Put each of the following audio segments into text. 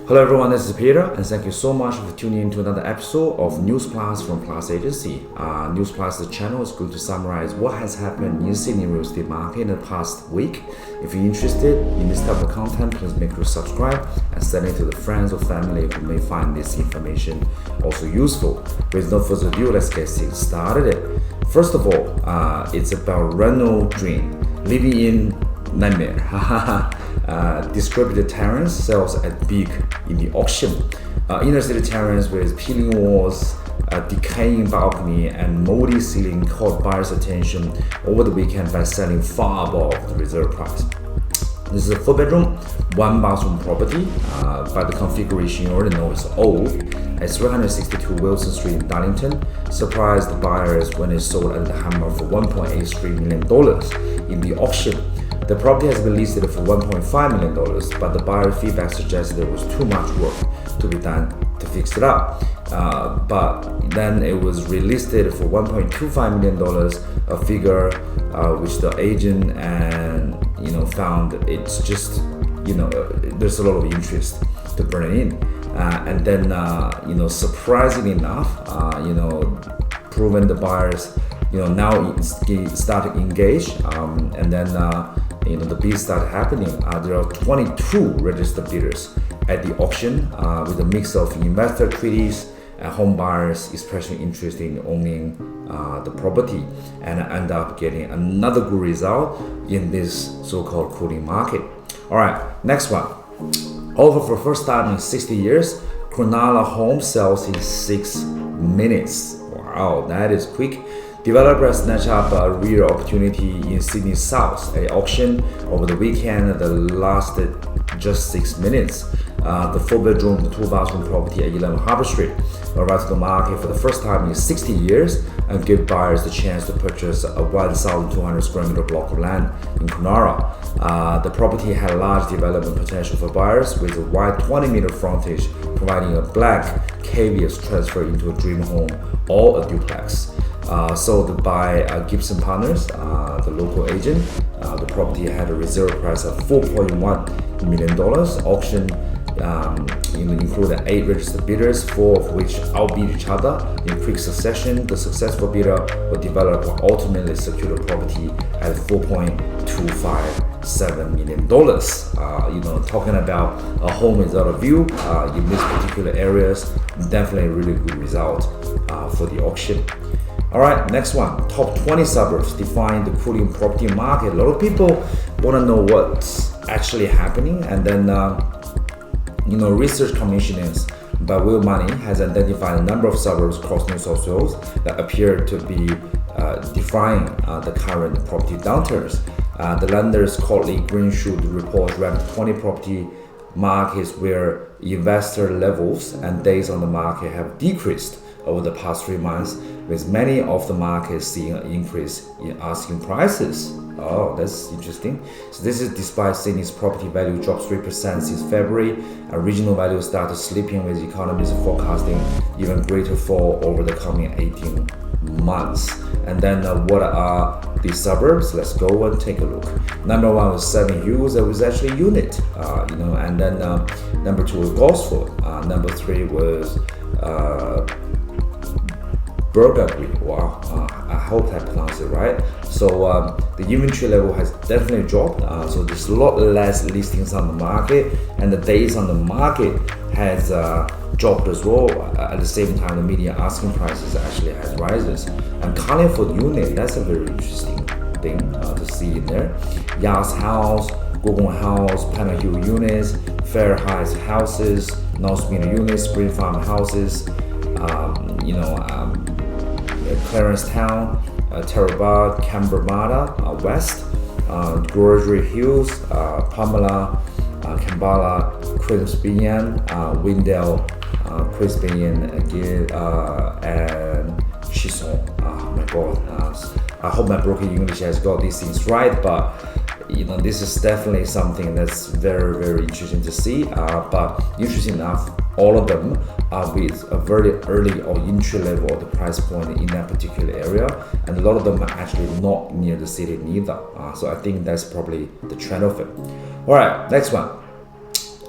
Hello everyone, this is Peter, and thank you so much for tuning in to another episode of News Plus from Plus Agency. News Plus, the channel, is going to summarize what has happened in Sydney real estate market in the past week. If you're interested in this type of content, please make sure to subscribe and send it to the friends or family who may find this information also useful. With no further ado, let's get things started. First of all, it's about rental dream, living in nightmare. Distributed terrace sells at peak in the auction. Inner city terrace with peeling walls, decaying balcony, and moldy ceiling caught buyers' attention over the weekend by selling far above the reserve price. This is a 4-bedroom, 1-bathroom property, but the configuration you already know is old. At 362 Wilson Street in Darlington, surprised the buyers when it sold at the hammer for $1.83 million in the auction. The property has been listed for $1.5 million, but the buyer feedback suggested there was too much work to be done to fix it up. But then it was relisted for $1.25 million, a figure which the agent and found it's just there's a lot of interest to bring in, and then surprisingly enough, proven the buyers now started engage, and then the bids started happening. There are 22 registered bidders at the auction, with a mix of investor treaties and home buyers especially interested in owning the property, and end up getting another good result in this so-called cooling market. All right, next one. Over for the first time in 60 years, Cronulla home sells in 6 minutes. Wow, that is quick. Developers snatched up a rare opportunity in Sydney South. An auction over the weekend that lasted just 6 minutes. The 4-bedroom, 2-bathroom property at 11 Harbour Street arrived to the market for the first time in 60 years and gave buyers the chance to purchase a 1,200 square meter block of land in Cronulla. The property had large development potential for buyers, with a wide 20-meter frontage providing a black caveat transfer into a dream home or a duplex. Sold by Gibson Partners, the local agent. The property had a reserve price of $4.1 million. Auction included 8 registered bidders, 4 of which outbid each other in quick succession. The successful bidder or developer ultimately secured the property at $4.257 million. Talking about a home without a view in these particular areas, definitely a really good result for the auction. All right, next one. Top 20 suburbs define the cooling property market. A lot of people want to know what's actually happening, and then research commissioners by Will Money has identified a number of suburbs across New South Wales that appear to be defying the current property downturns. The lender's quarterly green shoot report ranked 20 property markets where investor levels and days on the market have decreased over the past 3 months, with many of the markets seeing an increase in asking prices. Oh, that's interesting. So this is despite Sydney's property value dropped 3% since February, and regional values started slipping, with economists forecasting even greater fall over the coming 18 months. And then what are these suburbs? Let's go and take a look. Number 1 was Seven Hills, that was actually a unit, and then number 2 was Gosford. Number 3 was Burgundy. Wow, I hope I pronounced it right. So the inventory level has definitely dropped. So there's a lot less listings on the market, and the days on the market has dropped as well. At the same time, the median asking prices actually has rises. And Carlingford unit, that's a very interesting thing to see in there. Yas House, Gogon House, Panel Hill units, Fair Heights houses, North Meadow units, Spring Farm houses, Clarence Town, Taraba, Cabramatta West, Grocery Hills, Pamela, Kambala, Crispinian, Windell, Crispinian again, and Chisholm. Oh my God, I hope my broken English has got these things right, but this is definitely something that's very, very interesting to see. But interesting enough, all of them are with a very early or entry level of the price point in that particular area, and a lot of them are actually not near the city neither. So I think that's probably the trend of it. All right, next one.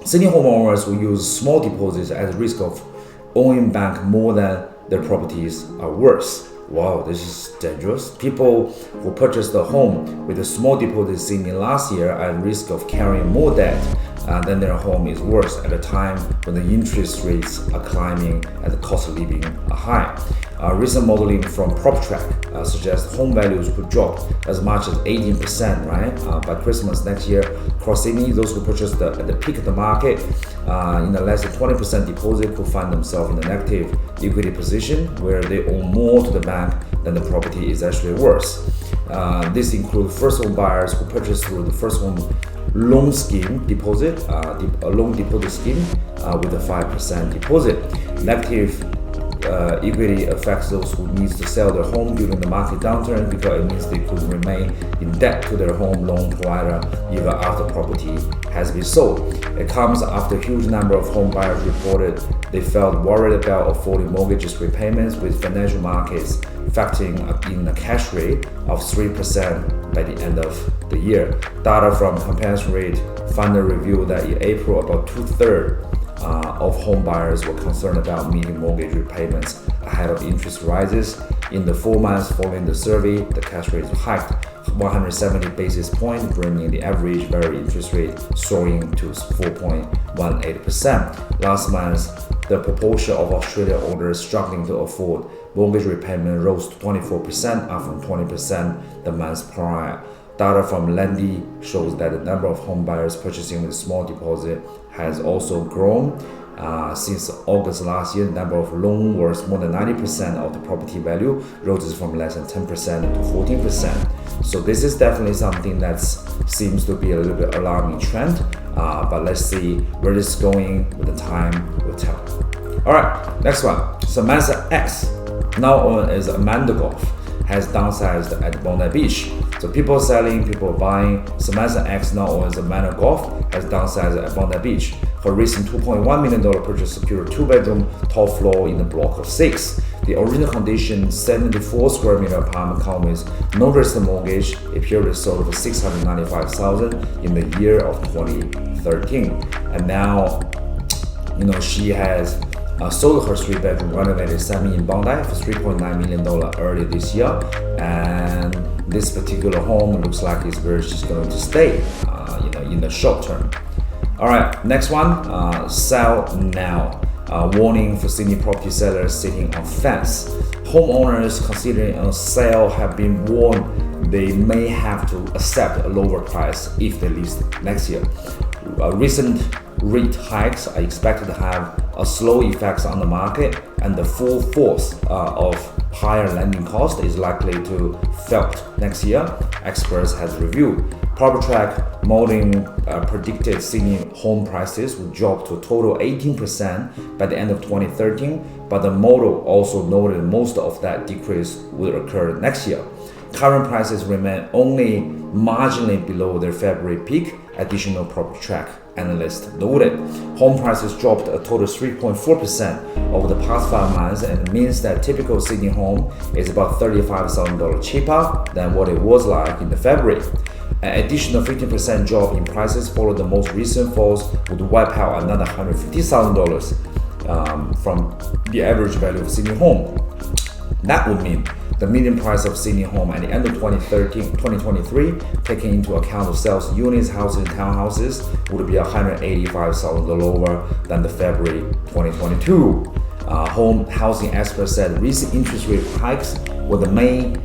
Senior homeowners who use small deposits at risk of owing back more than their properties are worse. Wow, this is dangerous. People who purchased a home with a small deposit seen in last year are at risk of carrying more debt than their home is worth at a time when the interest rates are climbing and the cost of living are high. Recent modeling from PropTrack suggests home values could drop as much as 18%, right? By Christmas next year. Across Sydney, those who purchased at the peak of the market in a less than 20% deposit could find themselves in a negative equity position where they owe more to the bank than the property is actually worth. This includes first home buyers who purchased through the first home loan scheme deposit, a loan deposit scheme with a 5% deposit. Negative equity affects those who need to sell their home during the market downturn because it means they could remain in debt to their home loan provider even after property has been sold. It comes after a huge number of home buyers reported they felt worried about affording mortgages repayments, with financial markets factoring in a cash rate of 3% by the end of the year. Data from Comparison Rate Finder revealed that in April, about two-thirds of home buyers were concerned about meeting mortgage repayments ahead of interest rises. In the 4 months following the survey, the cash rate hiked 170 basis points, bringing the average variable interest rate soaring to 4.18%. Last month, the proportion of Australian owners struggling to afford mortgage repayment rose to 24%, up from 20% the month prior. Data from Lendy shows that the number of home buyers purchasing with a small deposit has also grown. Since August last year, the number of loans worth more than 90% of the property value rose from less than 10% to 14%. So this is definitely something that seems to be a little bit alarming trend. But let's see where this is going with the time will tell. Alright, next one. Samantha X, now known as Amanda Golf, has downsized at Bondi Beach. So people selling, people buying. Samantha X, now known as Amanda Golf, has downsized at Bondi Beach. Her recent $2.1 million purchase secured a 2-bedroom top floor in a block of 6. The original condition 74 square meter apartment comes with no registered mortgage. It purely sold for $695,000 in the year of 2013. And now, she has sold her 3-bedroom renovated semi in Bondi for $3.9 million earlier this year, and this particular home looks like it's where she's going to stay, in the short term. All right, next one, sell now. Warning for Sydney property sellers sitting on fence. Homeowners considering a sale have been warned they may have to accept a lower price if they list next year. Recent rate hikes are expected to have a slow effect on the market, and the full force of higher lending cost is likely to felt next year, experts have reviewed. PropTrack modeling predicted Sydney home prices would drop to a total 18% by the end of 2013, but the model also noted most of that decrease will occur next year. Current prices remain only marginally below their February peak, additional PropTrack analysts noted. Home prices dropped a total 3.4% over the past 5 months, and it means that typical Sydney home is about $35,000 cheaper than what it was like in the February. An additional 15% drop in prices following the most recent falls would wipe out another $150,000 from the average value of Sydney home. That would mean the median price of Sydney home at the end of 2023, taking into account the sales units, houses, and townhouses, would be $185,000 lower than the February 2022. Home housing experts said recent interest rate hikes were the main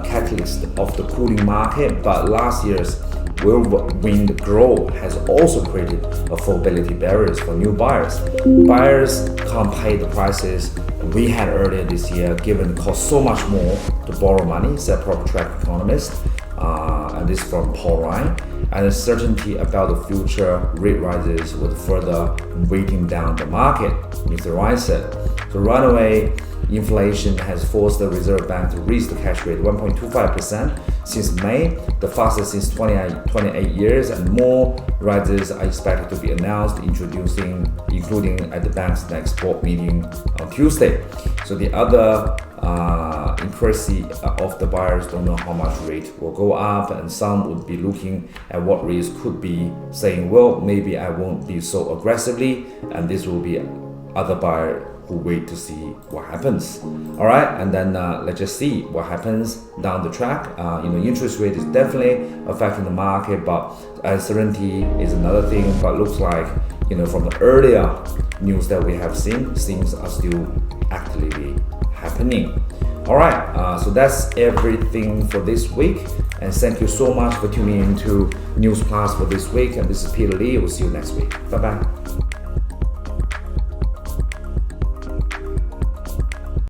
catalyst of the cooling market, but last year's whirlwind growth has also created affordability barriers for new buyers. Buyers can't pay the prices we had earlier this year, given it costs so much more to borrow money, said PropTrack economist, and this from Paul Ryan. And uncertainty about the future rate rises would further weighting down the market, Mr. Ryan said. The runaway inflation has forced the Reserve Bank to raise the cash rate 1.25%, since May, the fastest since 28 years, and more rises are expected to be announced, including at the bank's next board meeting on Tuesday. So the other inquiry of the buyers don't know how much rate will go up, and some would be looking at what rates could be, saying, well, maybe I won't be so aggressively, and this will be other buyer who wait to see what happens. All right, and then let's just see what happens down the track. Interest rate is definitely affecting the market, but uncertainty is another thing. But looks like, from the earlier news that we have seen, things are still actively happening. All right, so that's everything for this week, and thank you so much for tuning in to News Plus for this week. And this is Peter Lee. We'll see you next week. Bye bye.